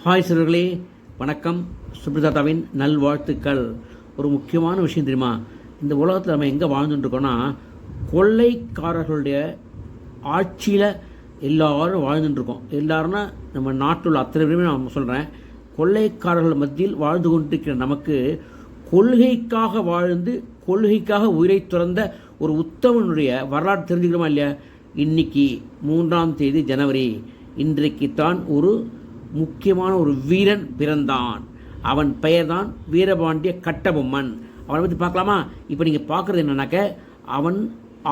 Hi சிறுவர்களே, வணக்கம். சுப்ரதாவின் நல்வாழ்த்துக்கள். ஒரு முக்கியமான விஷயம் தெரியுமா? இந்த உலகத்தில் நம்ம எங்கே வாழ்ந்துட்டுருக்கோன்னா, கொள்ளைக்காரர்களுடைய ஆட்சியில் எல்லோரும் வாழ்ந்துட்டுருக்கோம். எல்லாருன்னா நம்ம நாட்டில் உள்ள அத்தனை பேருமே நான் சொல்கிறேன். கொள்ளைக்காரர்கள் மத்தியில் வாழ்ந்து கொண்டிருக்கிற நமக்கு கொள்கைக்காக வாழ்ந்து கொள்கைக்காக உயிரை துறந்த ஒரு உத்தமனுடைய வரலாறு தெரிஞ்சுக்கிறோமா இல்லையா? இன்னைக்கு 3ஆம் தேதி ஜனவரி, இன்றைக்குத்தான் ஒரு முக்கியமான ஒரு வீரன் பிறந்தான். அவன் பெயர்தான் வீரபாண்டிய கட்டபொம்மன். அவனை பற்றி பார்க்கலாமா? இப்போ நீங்கள் பார்க்குறது என்னன்னாக்க, அவன்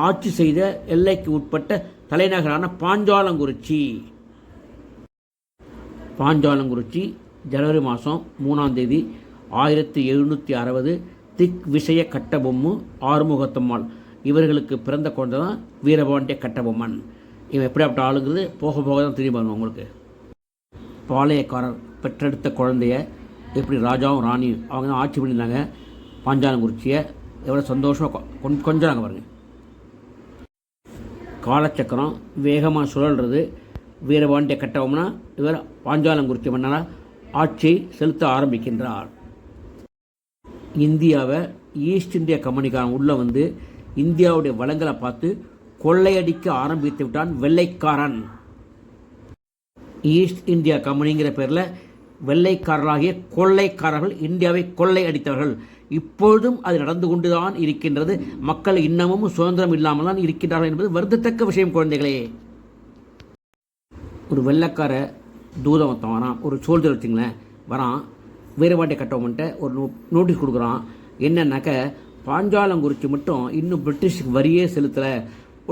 ஆட்சி செய்த எல்லைக்கு உட்பட்ட தலைநகரான பாஞ்சாலங்குறிச்சி ஜனவரி மாதம் 3ஆம் தேதி 1760 திக் விஷய கட்டபொம்மு ஆறுமுகத்தம்மாள் இவர்களுக்கு பிறந்த குழந்தை தான் வீரபாண்டிய கட்டபொம்மன். இவன் எப்படியாப்பட்ட ஆளுங்கிறது போக போக தான் தெரியும் உங்களுக்கு. பாளையக்காரர் பெற்றெடுத்த குழந்தைய எப்படி ராஜாவும் ராணியும் அவங்க தான் ஆட்சி பண்ணியிருந்தாங்க. பாஞ்சாலங்குறிச்சியை எவ்வளோ சந்தோஷமாக கொஞ்சம் பாருங்க. காலச்சக்கரம் வேகமாக சுழல்றது. வீரபாண்டிய கட்டபொம்மனா இவர் பாஞ்சாலங்குறிச்சி மன்னராக ஆட்சியை செலுத்த ஆரம்பிக்கின்றார். இந்தியாவை ஈஸ்ட் இந்தியா கம்பெனிக்காரன் உள்ளே வந்து இந்தியாவுடைய வளங்களை பார்த்து கொள்ளையடிக்க ஆரம்பித்து விட்டான் வெள்ளைக்காரன். ஈஸ்ட் இந்தியா கம்பெனிங்கிற பேரில் வெள்ளைக்காரர்களாகிய கொள்ளைக்காரர்கள் இந்தியாவை கொள்ளை அடித்தவர்கள். இப்பொழுதும் அது நடந்து கொண்டுதான் இருக்கின்றது. மக்கள் இன்னமும் சுதந்திரம் இல்லாமல் தான் இருக்கின்றார்கள் என்பது வருந்தத்தக்க விஷயம் குழந்தைகளே. ஒரு வெள்ளைக்கார தூதம் வரான், ஒரு சோல்ஜர் வச்சுங்களேன் வரான். வீரபாண்டிய கட்டபொம்மன்ட்ட ஒரு நோட்டீஸ் கொடுக்குறான். என்னன்னாக்க, பாஞ்சாலங்குறிச்சி மட்டும் இன்னும் பிரிட்டிஷுக்கு வரியே செலுத்தலை,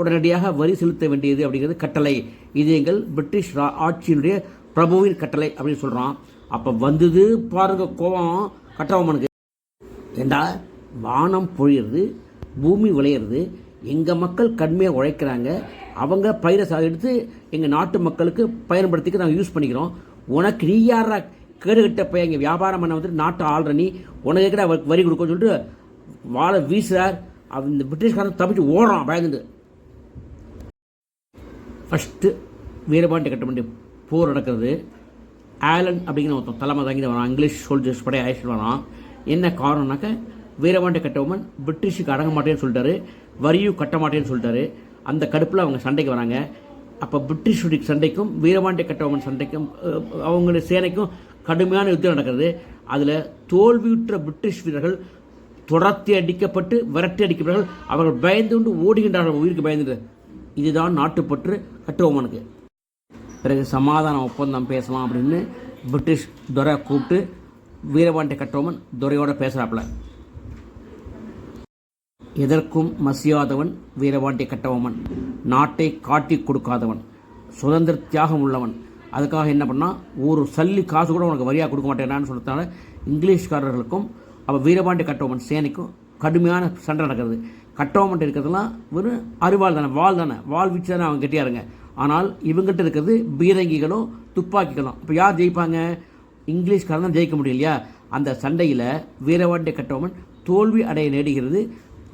உடனடியாக வரி செலுத்த வேண்டியது அப்படிங்கிறது கட்டளை. இது எங்கள் பிரிட்டிஷ் ஆட்சியினுடைய பிரபுவின் கட்டளை அப்படின்னு சொல்கிறான். அப்போ வந்தது பாருங்க கோபம் கட்டபொம்மனுக்கு. ஏண்டா, வானம் பொழியிறது, பூமி விளையிறது, எங்கள் மக்கள் கடுமையாக உழைக்கிறாங்க, அவங்க பயிரை எடுத்து எங்கள் நாட்டு மக்களுக்கு பயன்படுத்திக்க நாங்கள் யூஸ் பண்ணிக்கிறோம். உனக்கு நீ யாரா கேடுகட்ட போய் எங்கள் வியாபாரம் பண்ண வந்துட்டு நாட்டை ஆள்ற நீ, உனக்கு கூட வரி கொடுக்கணும்னு சொல்லிட்டு வாழை வீசுறார். இந்த பிரிட்டிஷ்காரன் தப்பிச்சு ஓடுறான் பயந்துட்டு. ஃபஸ்ட்டு வீரபாண்டிய கட்டபொம்மன் போர் நடக்கிறது. ஆலன் அப்படிங்கிற ஒருத்தன் தலைமை தாங்கிட்டு வரான். இங்கிலீஷ் சோல்ஜர்ஸ் படையை அழைச்சிட்டு வரான். என்ன காரணம்னாக்க, வீரபாண்டிய கட்டபொம்மன் பிரிட்டிஷுக்கு அடங்க மாட்டேன்னு சொல்லிட்டாரு, வரியும் கட்ட மாட்டேன்னு சொல்லிட்டாரு. அந்த கடுப்பில் அவங்க சண்டைக்கு வராங்க. அப்போ பிரிட்டிஷுடைய சண்டைக்கும் வீரபாண்டிய கட்டபொம்மன் சண்டைக்கும் அவங்களுடைய சேனைக்கும் கடுமையான யுத்தம் நடக்கிறது. அதில் தோல்வியுற்ற பிரிட்டிஷ் வீரர்கள் தொடர்த்தி அடிக்கப்பட்டு விரட்டி அடிக்கப்பட்டார்கள். அவர்கள் பயந்து கொண்டு ஓடுகின்றார்கள், உயிருக்கு பயந்துட்டு. இதுதான் நாட்டுப்பற்று கட்டபொம்மனுக்கு. பிறகு சமாதான ஒப்பந்தம் பேசலாம் அப்படின்னு பிரிட்டிஷ் துரை கூப்பிட்டு வீரபாண்டிய கட்டபொம்மன் துரையோட பேசுகிறாப்புல. எதற்கும் மசியாதவன் வீரபாண்டிய கட்டபொம்மன், நாட்டை காட்டி கொடுக்காதவன், சுதந்திர தியாகம் உள்ளவன். அதுக்காக என்ன பண்ணால், ஒரு சல்லி காசு கூட உனக்கு வரியாக கொடுக்க மாட்டேனான்னு சொல்கிறதுனால இங்கிலீஷ்காரர்களுக்கும் அப்போ வீரபாண்டிய கட்டபொம்மன் சேனைக்கும் கடுமையான சண்டை நடக்கிறது. கட்டபொம்மன் இருக்கிறதுலாம் ஒரு அறிவாள் தானே, வாள் தானே, வாள் வீச்சு தானே அவங்க கெட்டியாருங்க. ஆனால் இவங்கள்ட்ட இருக்கிறது பீரங்கிகளும் துப்பாக்கிகளும். இப்போ யார் ஜெயிப்பாங்க? இங்கிலீஷ்காரன் தான் ஜெயிக்க முடியும் இல்லையா? அந்த சண்டையில் வீரபாண்டிய கட்டபொம்மன் தோல்வி அடைய நேடுகிறது.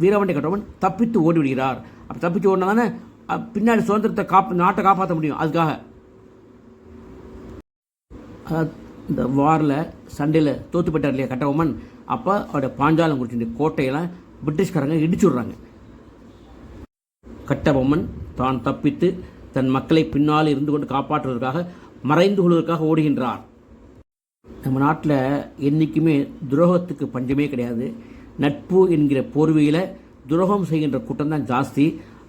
வீரபாண்டிய கட்டபொம்மன் தப்பித்து ஓடி விடுகிறார். அப்போ தப்பித்து ஓடினா தானே பின்னாடி சுதந்திரத்தை நாட்டை காப்பாற்ற முடியும். அதுக்காக இந்த வாரில் சண்டையில் தோற்று போயிட்டார் இல்லையா கட்டபொம்மன். அப்போ அவருடைய பாஞ்சாலங்குறிச்சி கோட்டையெல்லாம் பிரிட்டிஷ்காரங்க இடிச்சு விடுறாங்க. கட்டபொம்மன் தான் தப்பித்து தன் மக்களை பின்னால் இருந்து கொண்டு காப்பாற்றுவதற்காக, மறைந்து கொள்வதற்காக ஓடுகின்றார். நம்ம நாட்டில் என்றைக்குமே துரோகத்துக்கு பஞ்சமே கிடையாது. நட்பு என்கிற போர்வையில் துரோகம் செய்கின்ற கூட்டம் தான் ஜாஸ்தி.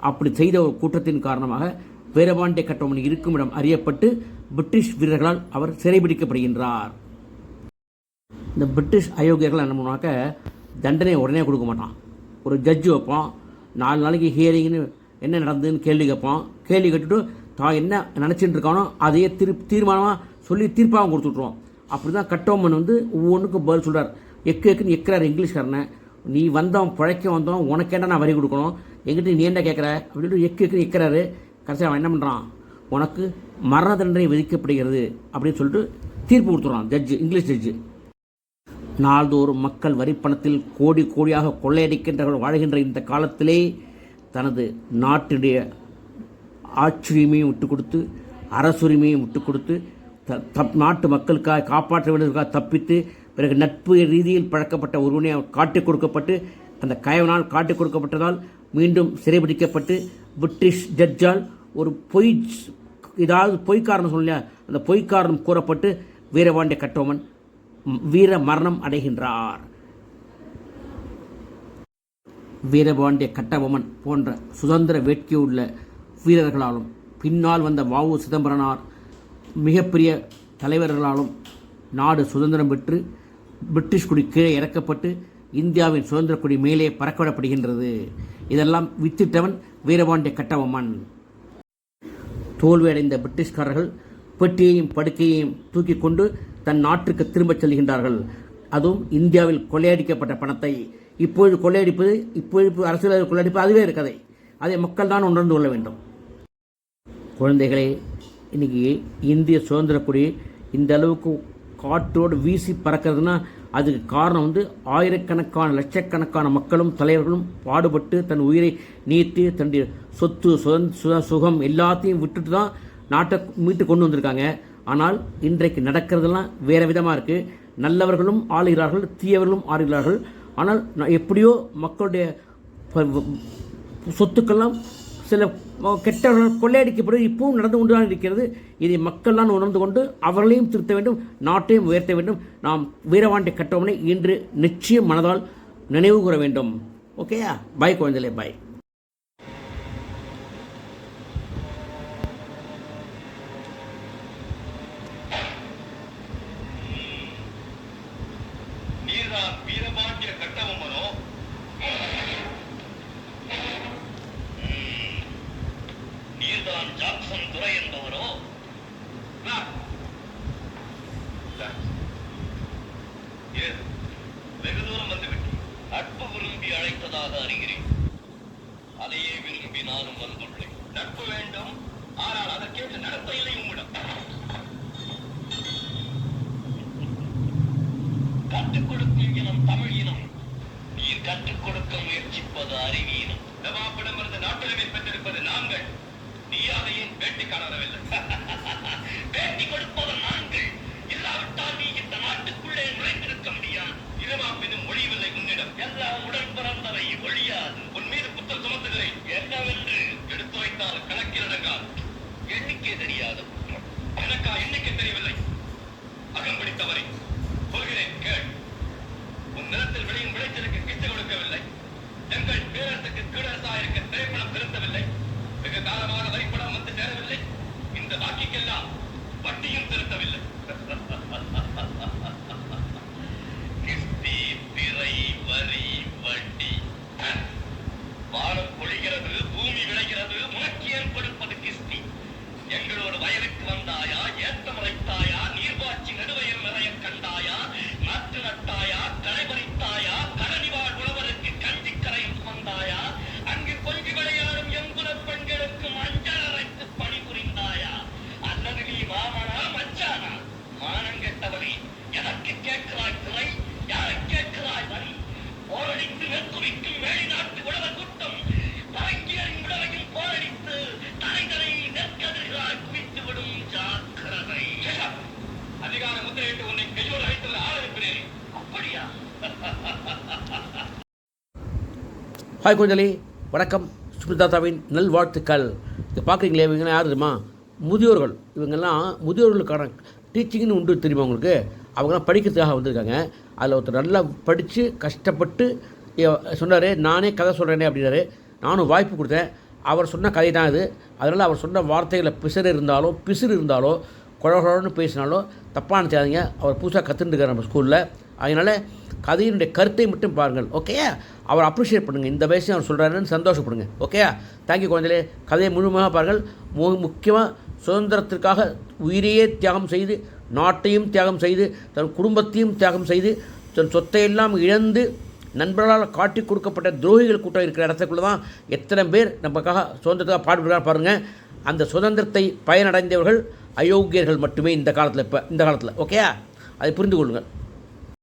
அப்படி செய்த ஒரு கூட்டத்தின் காரணமாக வீரபாண்டிய கட்டபொம்மன் இருக்கும் இடம் அறியப்பட்டு பிரிட்டிஷ் வீரர்களால் அவர் சிறைபிடிக்கப்படுகின்றார். இந்த பிரிட்டிஷ் அயோக்கியர்கள் என்ன பண்ணுவாக்க, தண்டனையை உடனே கொடுக்க மாட்டான். ஒரு ஜட்ஜு வைப்பான், 4 நாளைக்கு ஹியரிங்னு என்ன நடந்ததுன்னு கேள்வி கேட்பான். கேள்வி கேட்டுட்டு தான் என்ன நினச்சிட்டு இருக்கானோ அதையே தீர்மானமாக சொல்லி தீர்ப்பாக கொடுத்துட்ருவோம். அப்படி தான் கட்டபொம்மன் வந்து ஒவ்வொன்றுக்கும் பதில் சொல்கிறார். எக்குன்னு எக்கிறார் இங்கிலீஷ்காரனை. நீ வந்தவன் பிழைக்க வந்தவன், உனக்கேண்டா நான் வரி கொடுக்கணும், எங்கிட்ட நீ ஏண்டா கேட்குற அப்படின்னு எக்குன்னு எக்கிறாரு. கடைசியாக அவன் என்ன பண்ணுறான், உனக்கு மரண தண்டனை விதிக்கப்படுகிறது அப்படின்னு சொல்லிட்டு தீர்ப்பு கொடுத்துட்றான் ஜட்ஜு, இங்கிலீஷ் ஜட்ஜு. நாள்தோறும் மக்கள் வரிப்பணத்தில் கோடி கோடியாக கொள்ளையடிக்கின்றவர்கள் வாழ்கின்ற இந்த காலத்திலே தனது நாட்டுடைய ஆட்சியுரிமையும் விட்டு கொடுத்து அரசுரிமையும் விட்டு கொடுத்து நாட்டு மக்களுக்காக காப்பாற்ற வேண்டியதற்காக தப்பித்து பிறகு நட்பு ரீதியில் பழக்கப்பட்ட ஒருவனை காட்டிக் கொடுக்கப்பட்டு அந்த கயவனால் காட்டிக் கொடுக்கப்பட்டதால் மீண்டும் சிறைபிடிக்கப்பட்டு பிரிட்டிஷ் ஜட்ஜால் ஒரு பொய்க்காரணம் சொல்ல அந்த பொய்க்காரணம் கூறப்பட்டு வீரபாண்டிய கட்டபொம்மன் வீர மரணம் அடைகின்றார். வீரபாண்டிய கட்டபொம்மன் போன்ற சுதந்திர வேட்கையுள்ள வீரர்களாலும் பின்னால் வந்த வ.உ. சிதம்பரனார் மிகப்பெரிய தலைவர்களாலும் நாடு சுதந்திரம் பெற்று பிரிட்டிஷ் கொடி கீழே இறக்கப்பட்டு இந்தியாவின் சுதந்திர கொடி மேலே பறக்கவிடப்படுகின்றது. இதெல்லாம் வித்திட்டவன் வீரபாண்டிய கட்டபொம்மன். தோல்வியடைந்த பிரிட்டிஷ்காரர்கள் பெட்டியையும் படுக்கையையும் தூக்கி கொண்டு தன் நாட்டுக்கு திரும்பச் செல்கின்றார்கள். அதுவும் இந்தியாவில் கொள்ளையடிக்கப்பட்ட பணத்தை இப்பொழுது கொள்ளையடிப்பது, இப்பொழுது அரசியல் கொள்ளையடிப்பது அதுவே இருக்கதை. அதை மக்கள் தான் உணர்ந்து கொள்ள வேண்டும். குழந்தைகளே, இன்றைக்கி இந்திய சுதந்திர கொடி இந்த அளவுக்கு காற்றோடு வீசி பறக்கிறதுனா அதுக்கு காரணம் ஆயிரக்கணக்கான லட்சக்கணக்கான மக்களும் தலைவர்களும் பாடுபட்டு தன் உயிரை நீத்து தன்னுடைய சொத்து சுகம் எல்லாத்தையும் விட்டுட்டு தான் நாட்டை மீட்டு கொண்டு வந்திருக்காங்க. ஆனால் இன்றைக்கு நடக்கிறதெல்லாம் வேறு விதமாக இருக்குது. நல்லவர்களும் ஆளுகிறார்கள், தீயவர்களும் ஆளுகிறார்கள். ஆனால் எப்படியோ மக்களுடைய சொத்துக்கெல்லாம் சில கெட்டவர்கள் கொள்ளையடிக்கப்படுவது இப்பவும் நடந்து கொண்டு தான் இருக்கிறது. இதை மக்கள்லாம் உணர்ந்து கொண்டு அவர்களையும் திருத்த வேண்டும், நாட்டையும் உயர்த்த வேண்டும். நாம் வீரபாண்டிய கட்டபொம்மனை இன்று நிச்சயம் மனதால் நினைவு கூற வேண்டும். ஓகேயா? பாய் குழந்தைகளே, பாய். வீரபாண்டிய கட்டபொம்மனோ நீர்தான் ஜாக்சன் துரை என்பவரோ? வெகு தூரம் வந்துவிட்டு நட்பு விரும்பி அழைத்ததாக அறிகிறேன். அதையே விரும்பி நானும் வந்துள்ளேன். நட்பு வேண்டும், ஆனால் அதற்கேற்ற நடத்தை இல்லை உம்மிடம். கற்றுக் கொடுக்கும் இனம் தமிழ் இனம். நீர் கற்றுக் கொடுக்க முயற்சிப்பது அறிவீனம். நவாப்பிடமிருந்து நாட்டுரிமை பெற்றிருப்பது நாங்கள். நீயாக ஏன் பேட்டி காணவில்லை? பேட்டி கொடுப்பவர் நாங்கள். இல்லாவிட்டால் நீ இந்த நாட்டுக்குள்ளே நுழைந்திருக்க முடியாது. இருமாப்பினும் ஒழியவில்லை உன்னிடம். எல்லாம் உடன் பிறந்தவை ஒழியாது. உன் மீது குற்றம் சுமத்துகிறேன். என்னவென்று எடுத்துரைத்தால் கணக்கிலடங்காது. எண்ணிக்கை தெரியாத குற்றம். எனக்கா எண்ணிக்கை தெரியவில்லை? அகம் பிடித்தவரை சொல்கிறேன் கேள். உன் நிலத்தில் விளையும் விளைச்சலுக்கு கிச்சு கொடுக்கவில்லை. எங்கள் பேரரசுக்கு கீழரசாக இருக்க திரைப்படம் திருத்தவில்லை. வெகு காலமாக வரிப்படம் வந்து சேரவில்லை. இந்த பாக்கிக்கெல்லாம் வட்டியும் திருத்தவில்லை. கிஸ்தி, திரை, வரி, வட்டி. வானம் பொழிகிறது, பூமி விளைகிறது, உனக்கு ஏன் கொடுப்பது கிஸ்தி? எங்களோட வயலுக்கு வந்தாயா? ஏத்தம் உரைத்தாயா? நீர்வாட்சி நடுவயல் நிறைய கண்டாயா? நாற்று நட்டாயா? களை பறித்தாயா? கடனிவாழ் உழவருக்கு கஞ்சி கரையும் சுமந்தாயா? அங்கு கொஞ்சி விளையாடும் எங்குல பெண்களுக்கு மஞ்சள் அரைத்து பணிபுரிந்தாயா? அல்லது நீ மாமனா மச்சானா? மானங்கெட்டவனே, எனக்கு கேட்கிறாய் திரை, யாரை கேட்கிறாய் வரி? போரடித்து நெற்குவிக்கும் வெளிநாட்டு உழவர் கூட்டம் பரங்கியரின் உடலையும் போரடித்து தலைகளை நெற்கதிர்களால் குவித்துவிடும். ஜாக்கிரதை. அதிகார முத்திரையிட்டு உன்னை கையோடு அழைத்தது ஆரம்பிக்கிறேன். அப்படியா? ஹாய் குழந்தைகளே, வணக்கம். சுப்ரதாத்தாவின் நல்வாழ்த்துக்கள். இதை பார்க்குறீங்களே, இவங்கெல்லாம் யார் தெரியுமா? முதியோர்கள். இவங்கெல்லாம் முதியோர்களுக்கான டீச்சிங்னு உண்டு தெரியுமா உங்களுக்கு? அவங்களாம் படிக்கிறதுக்காக வந்திருக்காங்க. அதில் ஒருத்தர் நல்லா படித்து கஷ்டப்பட்டு சொன்னார், நானே கதை சொல்கிறேனே அப்படின்னாரு. நானும் வாய்ப்பு கொடுத்தேன். அவர் சொன்ன கதை தான் இது. அதனால் அவர் சொன்ன வார்த்தைகளில் பிசுறு இருந்தாலோ குழகுழன்னு பேசினாலோ தப்பாக நினச்சாதீங்க. அவர் புதுசாக கற்றுட்டுருக்கார் நம்ம ஸ்கூலில். அதனால் கதையினுடைய கருத்தை மட்டும் பாருங்கள். ஓகேயா? அவர் அப்ரிஷியேட் பண்ணுங்கள். இந்த வயசையும் அவர் சொல்கிறாருன்னு சந்தோஷப்படுங்க. ஓகேயா? தேங்க்யூ குழந்தைகளே. கதையை முழுமையாக பாருங்கள். முக்கியமாக சுதந்திரத்திற்காக உயிரையே தியாகம் செய்து, நாட்டையும் தியாகம் செய்து, தன் குடும்பத்தையும் தியாகம் செய்து, தன் சொத்தையெல்லாம் இழந்து நண்பர்களால் காட்டி கொடுக்கப்பட்ட துரோகிகள் கூட்டம் இருக்கிற இடத்துக்குள்ளே தான் எத்தனை பேர் நமக்காக சுதந்திரத்துக்காக பாடுபடுறாங்க பாருங்கள். அந்த சுதந்திரத்தை பயனடைந்தவர்கள் அயோக்கியர்கள் மட்டுமே இந்த காலத்தில். ஓகேயா? அதை புரிந்து கொள்ளுங்கள்.